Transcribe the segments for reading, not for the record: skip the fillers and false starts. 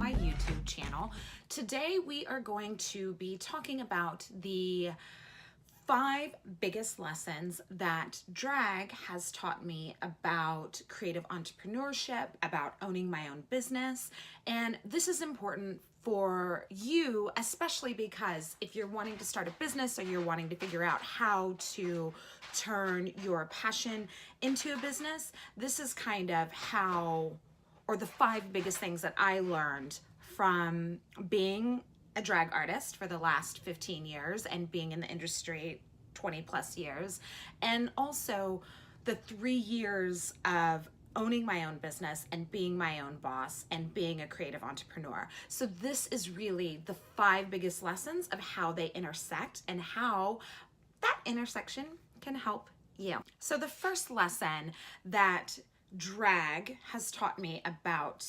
my YouTube channel. Today we are going to be talking about the 5 biggest lessons that drag has taught me about creative entrepreneurship, about owning my own business. And this is important for you, especially because if you're wanting to start a business or you're wanting to figure out how to turn your passion into a business, this is kind of how, or the 5 biggest things that I learned from being a drag artist for the last 15 years and being in the industry 20 plus years, and also the 3 years of owning my own business and being my own boss and being a creative entrepreneur. So this is really the 5 biggest lessons of how they intersect and how that intersection can help you. So the first lesson that drag has taught me about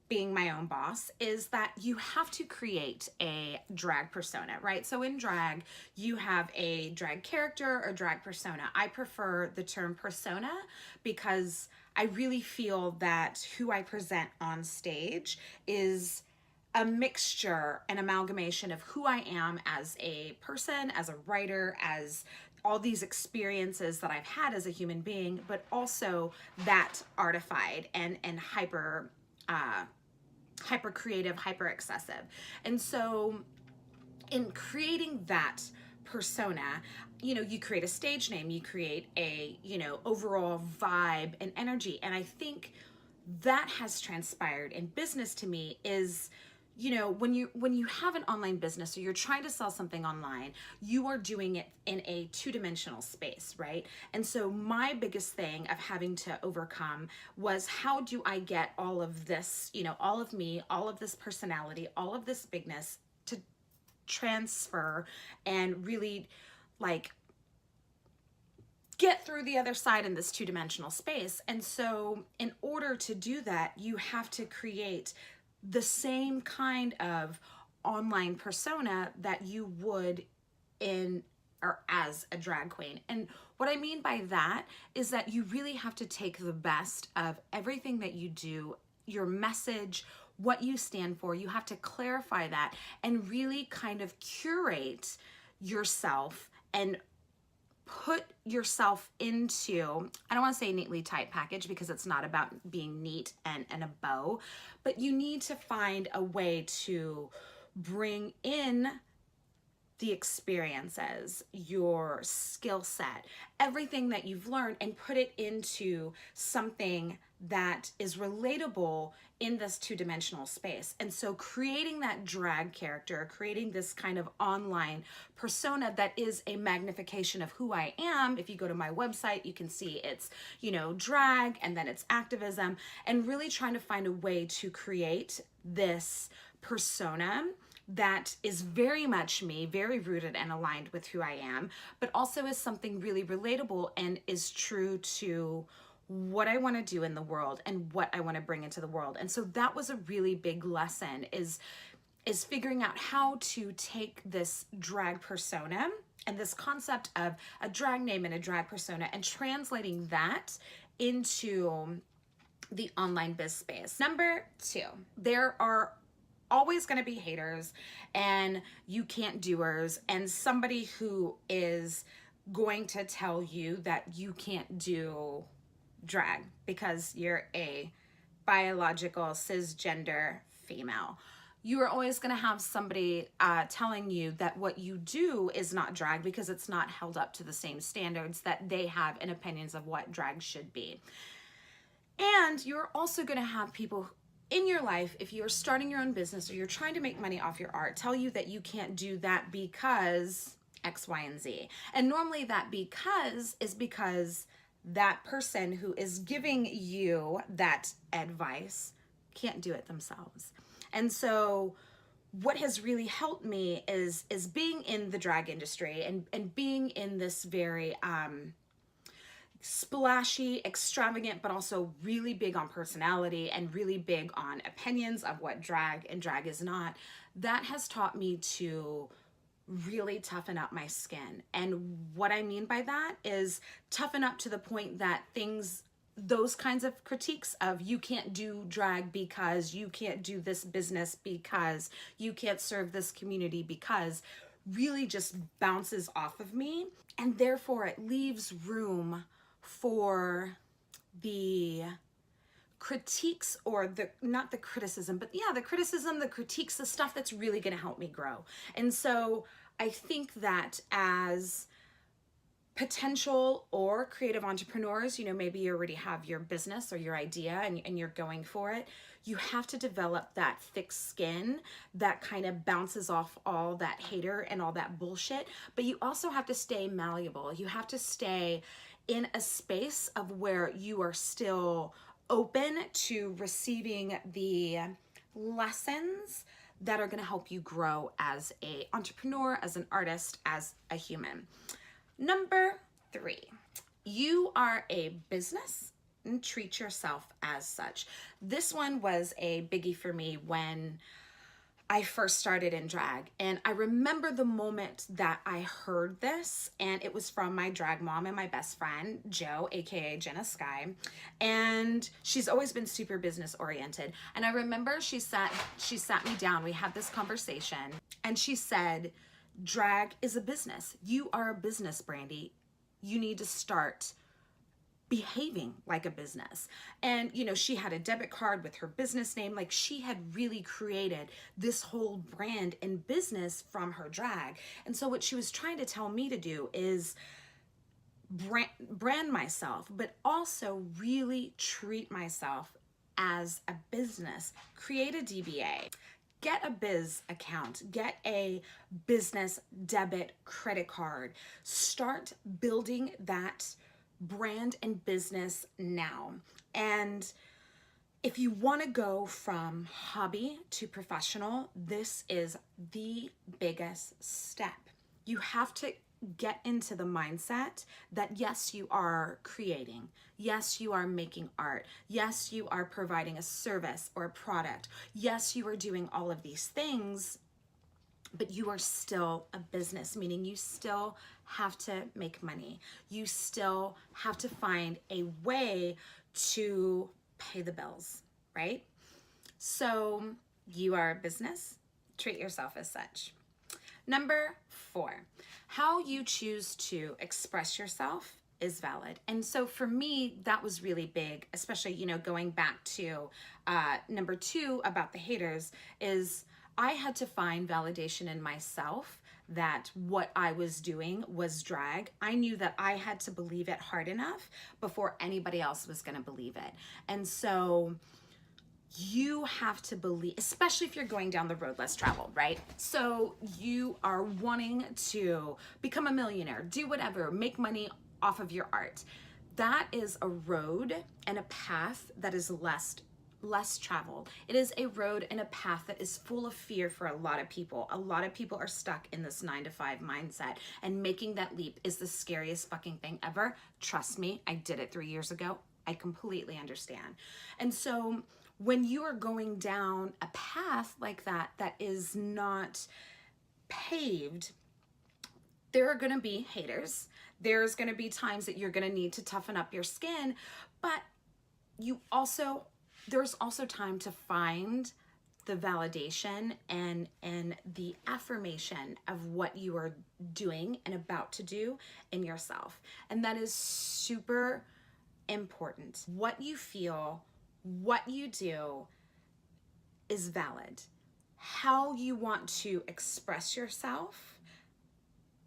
being my own boss is that you have to create a drag persona, right? So in drag, you have a drag character or drag persona. I prefer the term persona because I really feel that who I present on stage is a mixture, an amalgamation of who I am as a person, as a writer, as all these experiences that I've had as a human being, but also that artified and hyper creative, hyper excessive. And so in creating that persona, you create a stage name, you create a, overall vibe and energy. And I think that has transpired in business to me is, when you have an online business or you're trying to sell something online, you are doing it in a 2-dimensional space, right? And so my biggest thing of having to overcome was, how do I get all of this, all of me, all of this personality, all of this bigness to transfer and really get through the other side in this 2-dimensional space. And so in order to do that, you have to create the same kind of online persona that you would in or as a drag queen. And what I mean by that is that you really have to take the best of everything that you do, your message, what you stand for. You have to clarify that and really kind of curate yourself and put yourself into, I don't want to say neatly typed package because it's not about being neat and a bow, but you need to find a way to bring in the experiences, your skill set, everything that you've learned, and put it into something that is relatable in this 2-dimensional space. And so creating that drag character, creating this kind of online persona that is a magnification of who I am. If you go to my website, you can see it's, drag and then it's activism, and really trying to find a way to create this persona that is very much me, very rooted and aligned with who I am, but also is something really relatable and is true to what I want to do in the world and what I want to bring into the world. And so that was a really big lesson, is figuring out how to take this drag persona and this concept of a drag name and a drag persona and translating that into the online biz space. Number 2, there are always going to be haters and you can't doers, and somebody who is going to tell you that you can't do drag because you're a biological cisgender female. You are always going to have somebody telling you that what you do is not drag because it's not held up to the same standards that they have in opinions of what drag should be. And you're also going to have people in your life, if you're starting your own business or you're trying to make money off your art, tell you that you can't do that because X, Y, and Z. And normally that because is because that person who is giving you that advice can't do it themselves. And so what has really helped me is being in the drag industry and being in this very splashy, extravagant, but also really big on personality and really big on opinions of what drag and drag is not. That has taught me to really toughen up my skin. And what I mean by that is toughen up to the point that things those kinds of critiques of you can't do drag because you can't do this business because you can't serve this community because really just bounces off of me, and therefore it leaves room for the critiques, or the not the criticism, but yeah, the criticism, the critiques, the stuff that's really going to help me grow. And so I think that as potential or creative entrepreneurs, maybe you already have your business or your idea and you're going for it, you have to develop that thick skin that kind of bounces off all that hater and all that bullshit. But you also have to stay malleable. You have to stay in a space of where you are still open to receiving the lessons that are going to help you grow as an entrepreneur, as an artist, as a human. Number 3, you are a business and treat yourself as such. This one was a biggie for me when I first started in drag. And I remember the moment that I heard this, and it was from my drag mom and my best friend, Jo, aka Jenna Skyy. And she's always been super business oriented. And I remember she sat me down, we had this conversation, and she said, drag is a business. You are a business, Brandi. You need to start behaving like a business. And, she had a debit card with her business name. Like, she had really created this whole brand and business from her drag. And so what she was trying to tell me to do is brand myself, but also really treat myself as a business. Create a DBA. Get a biz account, get a business debit credit card. Start building that brand and business now. And if you want to go from hobby to professional, this is the biggest step. You have to get into the mindset that yes, you are creating. Yes, you are making art. Yes, you are providing a service or a product. Yes, you are doing all of these things, but you are still a business, meaning you still have to make money. You still have to find a way to pay the bills, right? So you are a business, treat yourself as such. Number 4, how you choose to express yourself is valid. And so for me, that was really big, especially, going back to number 2 about the haters, is I had to find validation in myself that what I was doing was drag. I knew that I had to believe it hard enough before anybody else was going to believe it. And so you have to believe, especially if you're going down the road less traveled, right? So you are wanting to become a millionaire, do whatever, make money off of your art. That is a road and a path that is less traveled. It is a road and a path that is full of fear for a lot of people. A lot of people are stuck in this 9-to-5 mindset, and making that leap is the scariest fucking thing ever. Trust me, I did it 3 years ago. I completely understand. And so when you are going down a path like that, that is not paved, there are going to be haters. There's going to be times that you're going to need to toughen up your skin, but there's also time to find the validation and the affirmation of what you are doing and about to do in yourself. And that is super important. What you feel, what you do is valid. How you want to express yourself.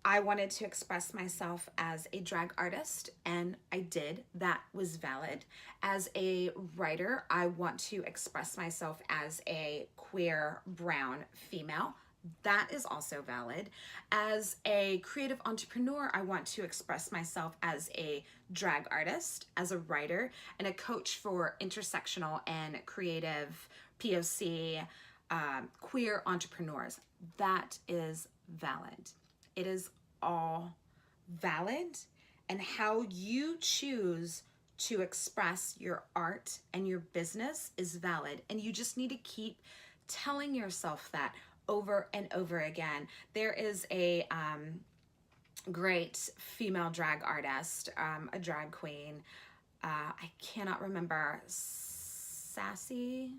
I wanted to express myself as a drag artist, and I did. That was valid. As a writer, I want to express myself as a queer, brown female. That is also valid. As a creative entrepreneur, I want to express myself as a drag artist, as a writer, and a coach for intersectional and creative POC queer entrepreneurs. That is valid. It is all valid, and how you choose to express your art and your business is valid. And you just need to keep telling yourself that over and over again. There is a great female drag artist, a drag queen. I cannot remember, Sasha.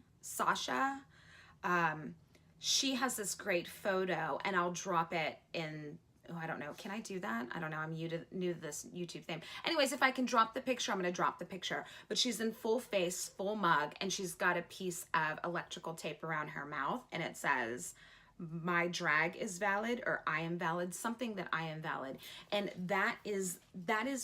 She has this great photo, and I'll drop it in, oh, I don't know. Can I do that? I don't know. I'm new to this YouTube thing. Anyways, if I can drop the picture, I'm going to drop the picture. But she's in full face, full mug, and she's got a piece of electrical tape around her mouth, and it says, "My drag is valid," or "I am valid," something that I am valid. And that is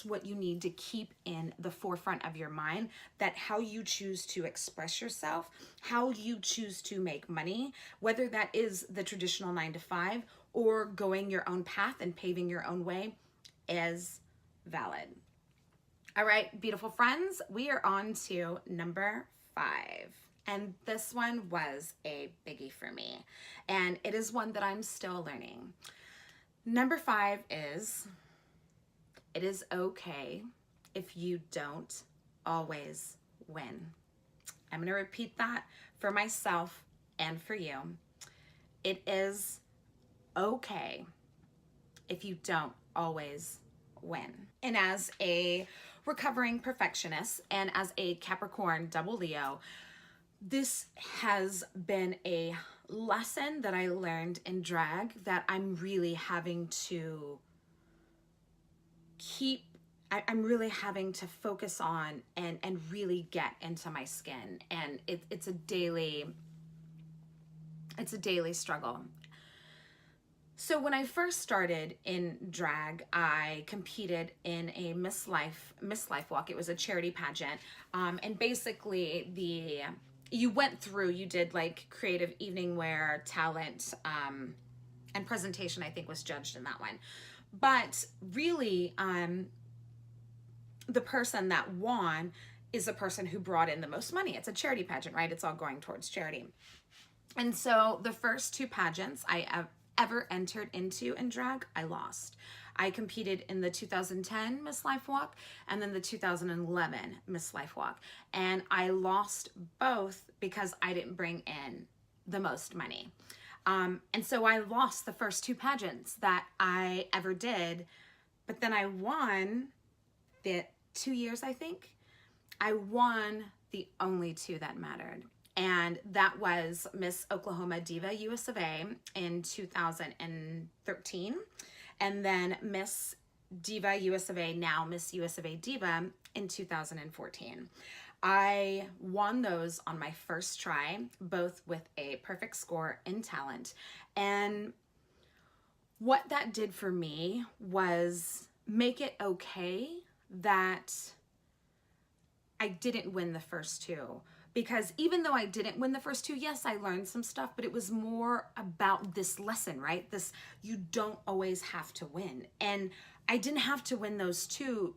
what you need to keep in the forefront of your mind, that how you choose to express yourself, how you choose to make money, whether that is the traditional 9 to 5 or going your own path and paving your own way, is valid. All right, beautiful friends, we are on to number 5. And this one was a biggie for me. And it is one that I'm still learning. Number 5 is, it is okay if you don't always win. I'm going to repeat that for myself and for you. It is okay if you don't always win. And as a recovering perfectionist and as a Capricorn double Leo, this has been a lesson that I learned in drag that I'm really having to I'm really having to focus on and really get into my skin. And it's a daily struggle. So when I first started in drag, I competed in a Miss Life walk. It was a charity pageant. And basically you did like creative evening wear, talent, and presentation, I think, was judged in that one. But really, the person that won is the person who brought in the most money. It's a charity pageant, right? It's all going towards charity. And so the first 2 pageants I ever entered into in drag, I lost. I competed in the 2010 Miss Life Walk and then the 2011 Miss Life Walk. And I lost both because I didn't bring in the most money. And so I lost the first 2 pageants that I ever did. But then I won the 2 years, I think. I won the only 2 that mattered. And that was Miss Oklahoma Diva US of A in 2013. And then Miss Diva US of A, now Miss US of A Diva, in 2014. I won those on my first try, both with a perfect score in talent. And what that did for me was make it okay that I didn't win the first 2. Because even though I didn't win the first 2, yes, I learned some stuff, but it was more about this lesson, right? This, you don't always have to win. And I didn't have to win those 2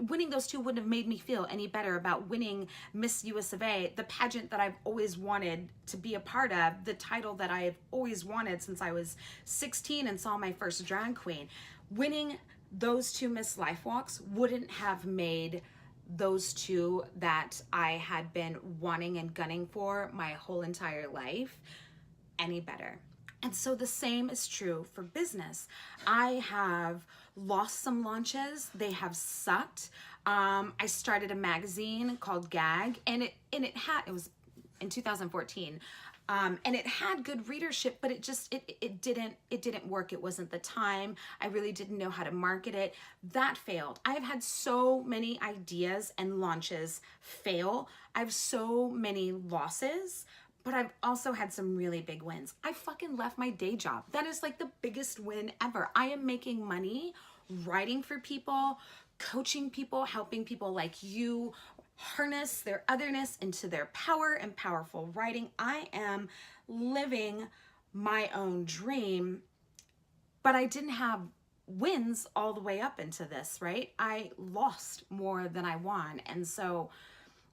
winning those 2 wouldn't have made me feel any better about winning Miss US of A, the pageant that I've always wanted to be a part of, the title that I've always wanted since I was 16 and saw my first drag queen. Winning those 2 Miss Life Walks wouldn't have made those 2 that I had been wanting and gunning for my whole entire life any better. And so the same is true for business. I have lost some launches. They have sucked. I started a magazine called Gag, and it was in 2014. And it had good readership, but it didn't work. It wasn't the time. I really didn't know how to market it. That failed. I've had so many ideas and launches fail. I have so many losses, but I've also had some really big wins. I fucking left my day job. That is like the biggest win ever. I am making money writing for people, coaching people, helping people like you harness their otherness into their power and powerful writing. I am living my own dream, but I didn't have wins all the way up into this, right? I lost more than I won. And so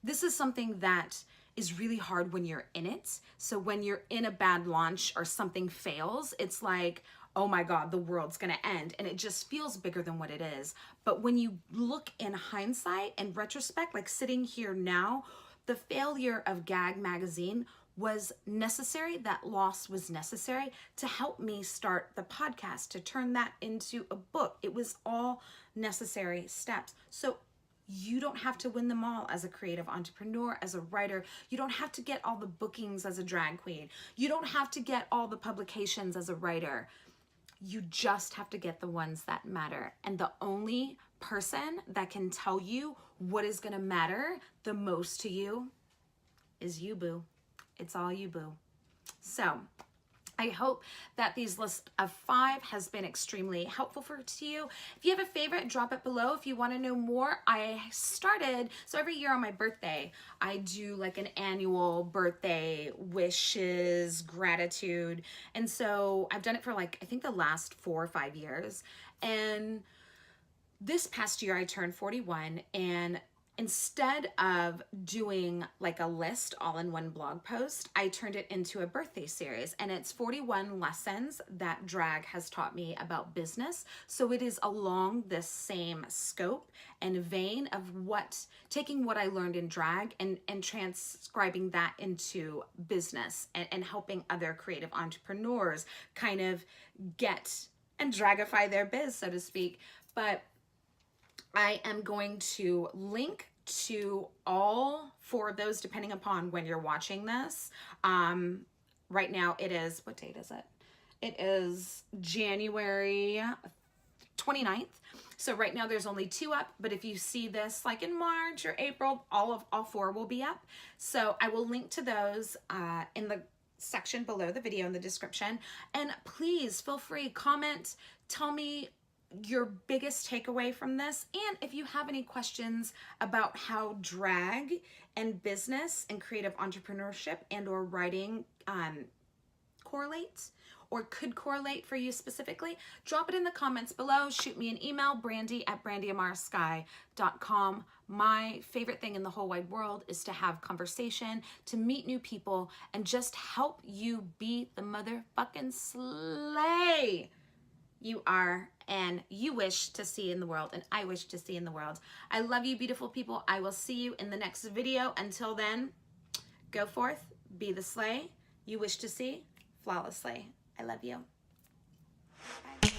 this is something that is really hard when you're in it. So when you're in a bad launch or something fails, it's like, oh my God, the world's gonna end. And it just feels bigger than what it is. But when you look in hindsight and retrospect, like sitting here now, the failure of Gag magazine was necessary. That loss was necessary to help me start the podcast, to turn that into a book. It was all necessary steps. So You don't have to win them all as a creative entrepreneur, as a writer. You don't have to get all the bookings as a drag queen. You don't have to get all the publications as a writer. You just have to get the ones that matter. And the only person that can tell you what is gonna matter the most to you is you, boo. It's all you, boo. So I hope that these list of 5 has been extremely helpful to you. If you have a favorite, drop it below. If you want to know more, I started, so every year on my birthday, I do like an annual birthday wishes, gratitude. And so I've done it for like, I think the last 4 or 5 years. And this past year I turned 41, and instead of doing like a list all in one blog post, I turned it into a birthday series, and it's 41 lessons that drag has taught me about business. So it is along this same scope and vein of taking what I learned in drag and transcribing that into business and helping other creative entrepreneurs kind of get and dragify their biz, so to speak. But I am going to link to all 4 of those depending upon when you're watching this. Right now it is, what date is it? It is January 29th. So right now there's only 2 up, but if you see this like in March or April, all 4 will be up. So I will link to those in the section below the video in the description. And please feel free, comment, tell me your biggest takeaway from this, and if you have any questions about how drag and business and creative entrepreneurship and or writing correlates or could correlate for you specifically, drop it in the comments below. Shoot me an email, Brandi@brandiamarsky.com. My favorite thing in the whole wide world is to have conversation, to meet new people, and just help you be the motherfucking slay you are and you wish to see in the world, and I wish to see in the world. I love you, beautiful people. I will see you in the next video. Until then, go forth, be the slay you wish to see flawlessly. I love you. Bye.